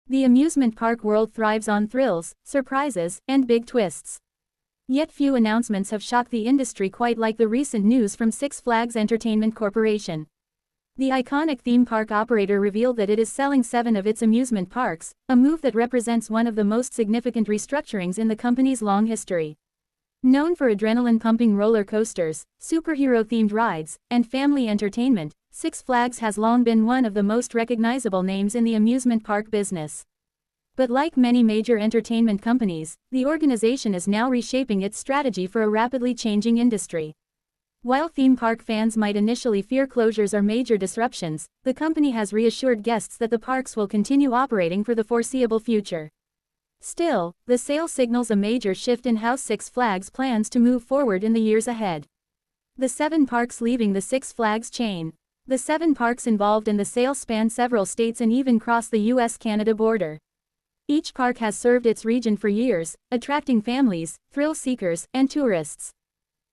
The amusement park world thrives on thrills, surprises, and big twists. Yet few announcements have shocked the industry quite like the recent news from Six Flags Entertainment Corporation. The iconic theme park operator revealed that it is selling 7 of its amusement parks, a move that represents one of the most significant restructurings in the company's long history. Known for adrenaline-pumping roller coasters, superhero-themed rides, and family entertainment, Six Flags has long been one of the most recognizable names in the amusement park business. But like many major entertainment companies, the organization is now reshaping its strategy for a rapidly changing industry. While theme park fans might initially fear closures or major disruptions, the company has reassured guests that the parks will continue operating for the foreseeable future. Still, the sale signals a major shift in how Six Flags plans to move forward in the years ahead. The 7 parks leaving the Six Flags chain. The 7 parks involved in the sale span several states and even cross the US-Canada border. Each park has served its region for years, attracting families, thrill seekers, and tourists.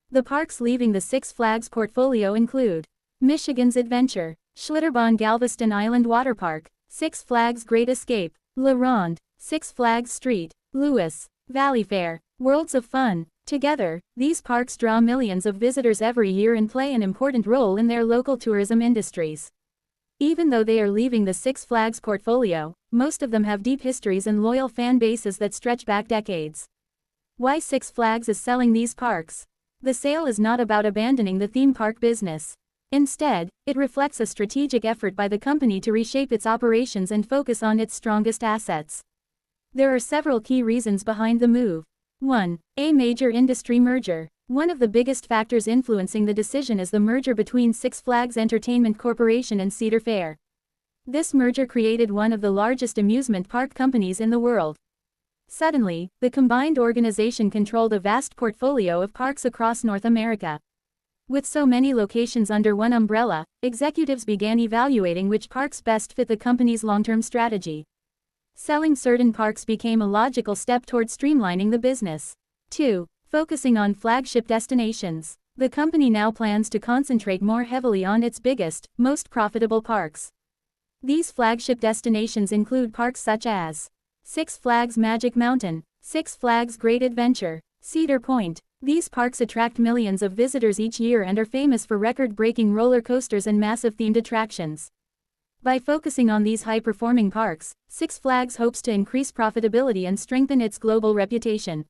The parks leaving the Six Flags portfolio include Michigan's Adventure, Schlitterbahn Galveston Island Water Park, Six Flags Great Escape, La Ronde, Six Flags Street, Lewis, Valley Fair, Worlds of Fun. Together, these parks draw millions of visitors every year and play an important role in their local tourism industries. Even though they are leaving the Six Flags portfolio, most of them have deep histories and loyal fan bases that stretch back decades. Why Six Flags is selling these parks? The sale is not about abandoning the theme park business. Instead, it reflects a strategic effort by the company to reshape its operations and focus on its strongest assets. There are several key reasons behind the move. 1. A major industry merger. One of the biggest factors influencing the decision is the merger between Six Flags Entertainment Corporation and Cedar Fair. This merger created one of the largest amusement park companies in the world. Suddenly, the combined organization controlled a vast portfolio of parks across North America. With so many locations under one umbrella, executives began evaluating which parks best fit the company's long-term strategy. Selling certain parks became a logical step toward streamlining the business. 2. Focusing on flagship destinations. The company now plans to concentrate more heavily on its biggest, most profitable parks. These flagship destinations include parks such as Six Flags Magic Mountain, Six Flags Great Adventure, Cedar Point. These parks attract millions of visitors each year and are famous for record-breaking roller coasters and massive themed attractions. By focusing on these high-performing parks, Six Flags hopes to increase profitability and strengthen its global reputation.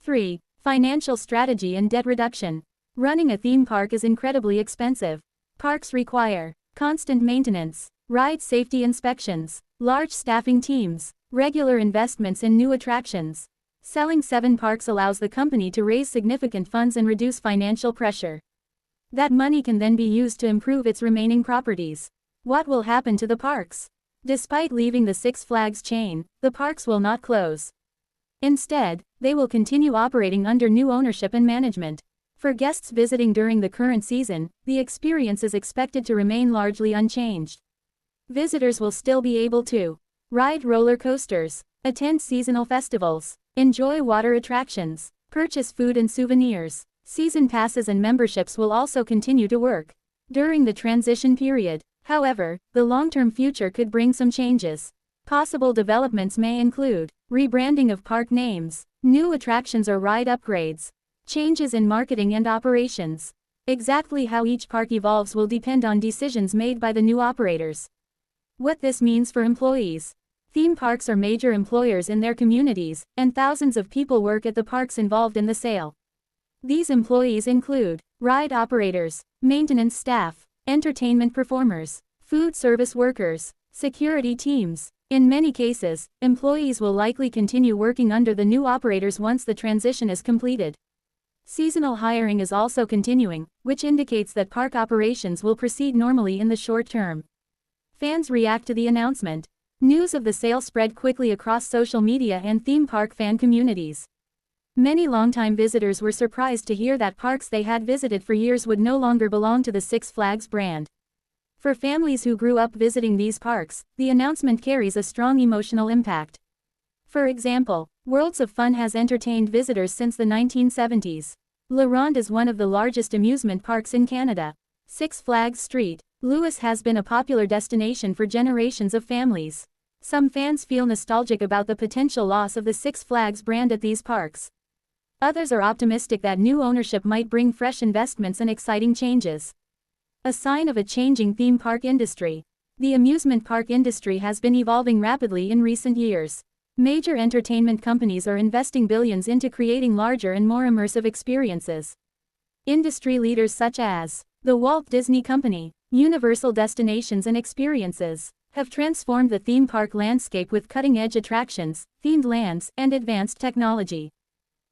3. Financial strategy and debt reduction. Running a theme park is incredibly expensive. Parks require constant maintenance, ride safety inspections, large staffing teams, regular investments in new attractions. Selling 7 parks allows the company to raise significant funds and reduce financial pressure. That money can then be used to improve its remaining properties. What will happen to the parks? Despite leaving the Six Flags chain, the parks will not close. Instead, they will continue operating under new ownership and management. For guests visiting during the current season, the experience is expected to remain largely unchanged. Visitors will still be able to ride roller coasters, attend seasonal festivals, enjoy water attractions, purchase food and souvenirs. Season passes and memberships will also continue to work. During the transition period, however, the long-term future could bring some changes. Possible developments may include rebranding of park names, new attractions or ride upgrades, changes in marketing and operations. Exactly how each park evolves will depend on decisions made by the new operators. What this means for employees. Theme parks are major employers in their communities, and thousands of people work at the parks involved in the sale. These employees include ride operators, maintenance staff, entertainment performers, food service workers, security teams. In many cases, employees will likely continue working under the new operators once the transition is completed. Seasonal hiring is also continuing, which indicates that park operations will proceed normally in the short term. Fans react to the announcement. News of the sale spread quickly across social media and theme park fan communities. Many longtime visitors were surprised to hear that parks they had visited for years would no longer belong to the Six Flags brand. For families who grew up visiting these parks, the announcement carries a strong emotional impact. For example, Worlds of Fun has entertained visitors since the 1970s. La Ronde is one of the largest amusement parks in Canada. Six Flags Street, Lewis has been a popular destination for generations of families. Some fans feel nostalgic about the potential loss of the Six Flags brand at these parks. Others are optimistic that new ownership might bring fresh investments and exciting changes. A sign of a changing theme park industry. The amusement park industry has been evolving rapidly in recent years. Major entertainment companies are investing billions into creating larger and more immersive experiences. Industry leaders such as the Walt Disney Company, Universal Destinations and Experiences, have transformed the theme park landscape with cutting-edge attractions, themed lands, and advanced technology.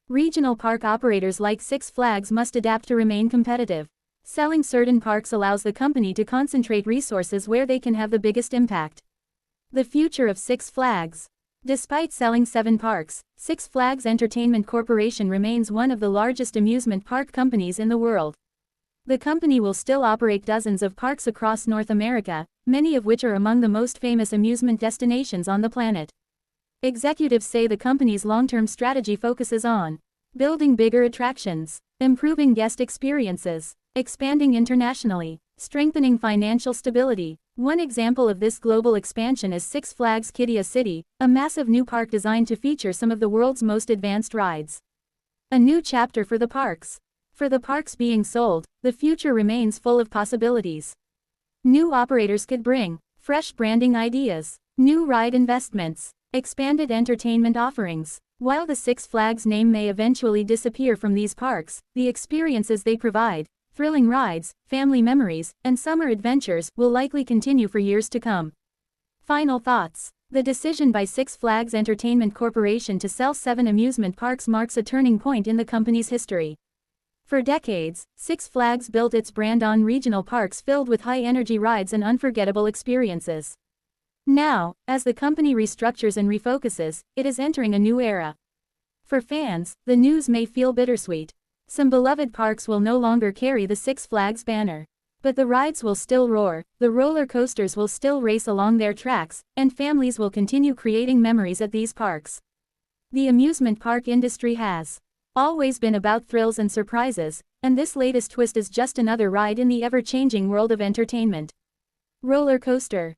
Regional park operators like Six Flags must adapt to remain competitive. Selling certain parks allows the company to concentrate resources where they can have the biggest impact. The future of Six Flags. Despite selling 7 parks, Six Flags Entertainment Corporation remains one of the largest amusement park companies in the world. The company will still operate dozens of parks across North America, many of which are among the most famous amusement destinations on the planet. Executives say the company's long-term strategy focuses on building bigger attractions, improving guest experiences, expanding internationally, strengthening financial stability. One example of this global expansion is Six Flags Qiddiya City, a massive new park designed to feature some of the world's most advanced rides. A new chapter for the parks. For the parks being sold, the future remains full of possibilities. New operators could bring fresh branding ideas, new ride investments, expanded entertainment offerings. While the Six Flags name may eventually disappear from these parks, the experiences they provide, thrilling rides, family memories, and summer adventures, will likely continue for years to come. Final thoughts. The decision by Six Flags Entertainment Corporation to sell 7 amusement parks marks a turning point in the company's history. For decades, Six Flags built its brand on regional parks filled with high-energy rides and unforgettable experiences. Now, as the company restructures and refocuses, it is entering a new era. For fans, the news may feel bittersweet. Some beloved parks will no longer carry the Six Flags banner. But the rides will still roar, the roller coasters will still race along their tracks, and families will continue creating memories at these parks. The amusement park industry has always been about thrills and surprises, and this latest twist is just another ride in the ever-changing world of entertainment. Roller coaster.